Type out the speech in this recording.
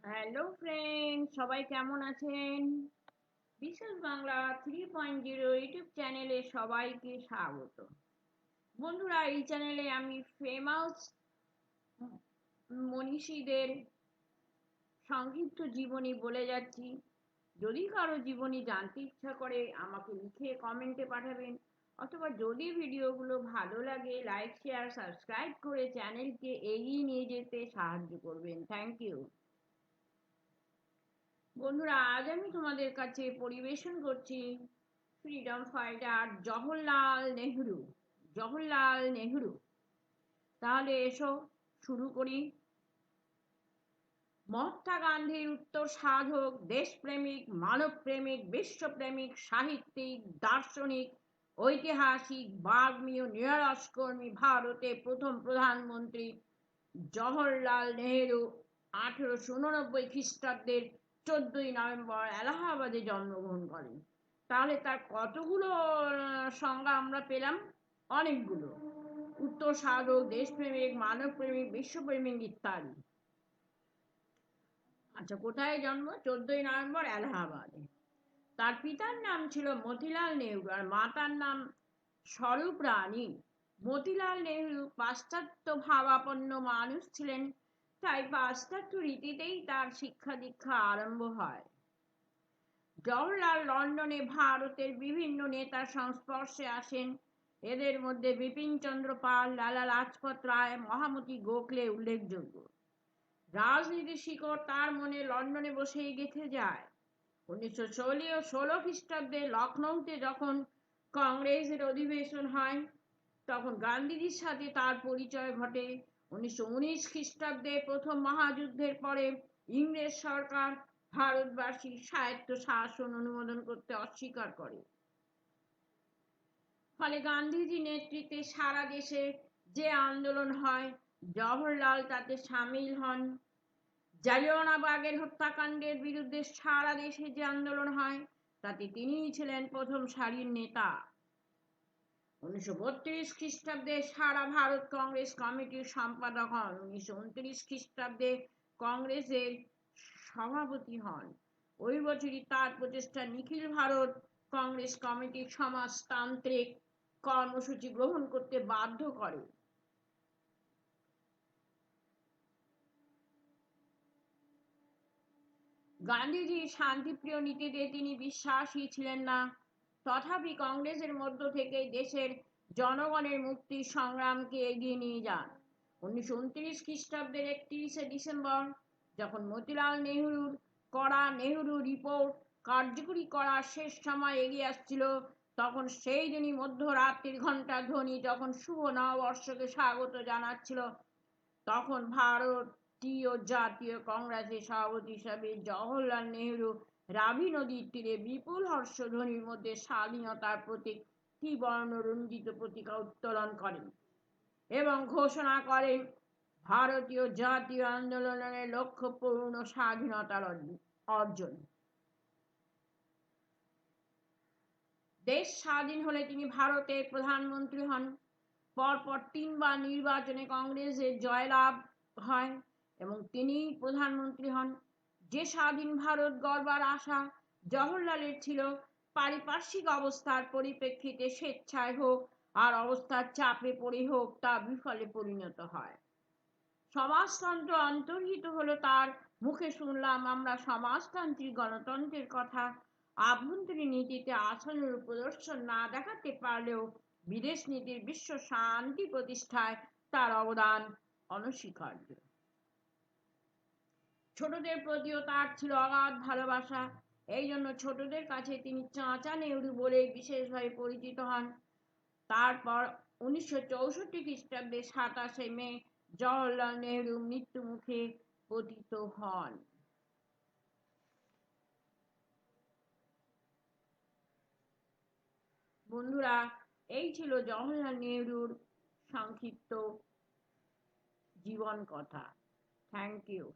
Hello friend, সবাই কেমন আছেন? বিশেষ বাংলা 3.0 ইউটিউব চ্যানেলে সবাইকে স্বাগত। বন্ধুরা, এই চ্যানেলে আমি ফেমাস মনীষীদের সংক্ষিপ্ত জীবনী বলে যাচ্ছি। যদি কারো জীবনী জানতে ইচ্ছা করে আমাকে লিখে কমেন্টে পাঠাবেন, অথবা যদি ভিডিওগুলো ভালো লাগে লাইক শেয়ার সাবস্ক্রাইব করে চ্যানেলকে এগিয়ে নিয়ে যেতে সাহায্য করবেন। Thank you. বন্ধুরা, আজ আমি তোমাদের কাছে পরিবেশন করছি ফ্রিডম ফাইটার জওহরলাল নেহরু। তাহলে এসো শুরু করি। মহাত্মা গান্ধীর উত্তর সাধক, দেশপ্রেমিক, মানবপ্রেমিক, বিশ্বপ্রেমিক, সাহিত্যিক, দার্শনিক, ঐতিহাসিক, বাগ্মী ও নিরলসকর্মী, ভারতের প্রথম প্রধানমন্ত্রী জওহরলাল নেহরু 1889 খ্রিস্টাব্দের 14ই নভেম্বর এলাহাবাদে জন্মগ্রহণ করেন। তাহলে তার কতগুলো সংজ্ঞা আমরা পেলাম? অনেকগুলো। উত্তর সাধক, দেশপ্রেমিক, মানবপ্রেমিক, বিশ্বপ্রেমিক ইত্যাদি। আচ্ছা, কোথায় জন্ম? 14ই নভেম্বর এলাহাবাদে। তার পিতার নাম ছিল মতিলাল নেহরু আর মাতার নাম স্বরূপ রানী। মতিলাল নেহরু পাশ্চাত্য ভাবাপন্ন মানুষ ছিলেন, তাই পাশ্চাত্য রীতিতেই তার শিক্ষা দীক্ষা আরম্ভ হয়। জওহরলাল লন্ডনে ভারতের বিভিন্ন নেতার সংস্পর্শে আসেন। এদের মধ্যে বিপিন চন্দ্র পাল, লালা লাজপত রায়, মহামতি গোখলে উল্লেখযোগ্য। রাজনীতির শিকড় তার মনে লন্ডনে বসেই গেঁথে যায়। 1916 খ্রিস্টাব্দে লখনৌতে যখন কংগ্রেসের অধিবেশন হয়, তখন গান্ধীজির সাথে তার পরিচয় ঘটে। 1919 খ্রিস্টাব্দে প্রথম মহাযুদ্ধের পরে ইংরেজ সরকার ভারতবাসীর স্বায়ত্ত শাসন অনুমোদন করতে অস্বীকার করে। ফলে গান্ধীজি নেতৃত্বে সারা দেশে যে আন্দোলন হয়, জওহরলাল তাতে সামিল হন। জালিয়ানওয়ালাবাগের হত্যাকাণ্ডের বিরুদ্ধে সারা দেশে যে আন্দোলন হয়, তাতে তিনিই ছিলেন প্রথম সারির নেতা। 1932 খ্রিস্টাব্দে সারা ভারত কংগ্রেস কমিটির সম্পাদক হন। 1929 খ্রিস্টাব্দে কংগ্রেসের সভাপতি হন। ওই বছরই তার প্রচেষ্টা নিখিল ভারত কংগ্রেস কমিটি সমাজতান্ত্রিক কর্মসূচি গ্রহণ করতে বাধ্য করে। গান্ধীজি শান্তিপ্রিয় নীতিতে তিনি বিশ্বাসী ছিলেন না, তথাপি কংগ্রেসের মধ্য থেকে দেশের জনগণের মুক্তির সংগ্রামকে এগিয়ে নিয়ে যান। 1929 খ্রিস্টাব্দের 31শে ডিসেম্বর যখন মতিলাল নেহরুর করা নেহরু রিপোর্ট কার্যকরী করার শেষ সময় এগিয়ে আসছিল, তখন সেই দিনই মধ্যরাত্রির ঘণ্টার ধ্বনি যখন শুভ নববর্ষকে স্বাগত জানাচ্ছিল, তখন ভারতীয় জাতীয় কংগ্রেসের সভাপতি হিসাবে জওহরলাল নেহরু রাভি নদীর তীরে বিপুল হর্ষধ্বনির মধ্যে স্বাধীনতার প্রতীক ত্রিবর্ণ রঞ্জিত পতাকা উত্তোলন করেন এবং ঘোষণা করেন ভারতীয় জাতীয় আন্দোলনের লক্ষ্য পূর্ণ স্বাধীনতার অর্জন। দেশ স্বাধীন হলে তিনি ভারতের প্রধানমন্ত্রী হন। পরপর তিনবার নির্বাচনে কংগ্রেসের জয়লাভ হয় এবং তিনিই প্রধানমন্ত্রী হন। যে স্বাধীন ভারত গড়বার আশা জওহরলালের ছিল, পারিপার্শ্বিক অবস্থার পরিপ্রেক্ষিতে স্বেচ্ছায় হোক আর অবস্থার চাপে পড়ে হোক, তা বিফলে পরিণত হয়। সমাজতন্ত্র অন্তর্হিত হলো তার মুখে। শুনলাম আমরা সমাজতান্ত্রিক গণতন্ত্রের কথা। আভ্যন্তরীণ নীতিতে আশানুরূপ প্রদর্শন না দেখাতে পারলেও বিদেশ নীতির বিশ্ব শান্তি প্রতিষ্ঠায় তার অবদান অনস্বীকার্য। ছোটদের প্রতিও তার ছিল অগাধ ভালোবাসা। এই জন্য ছোটদের কাছে তিনি চাচা নেহরু বলে বিশেষভাবে পরিচিত হন। তারপর 1964 খ্রিস্টাব্দে 27শে মে জওহরলাল নেহরু মৃত্যু মুখে পতিত হন। বন্ধুরা, এই ছিল জওহরলাল নেহরুর সংক্ষিপ্ত জীবন কথা। Thank you.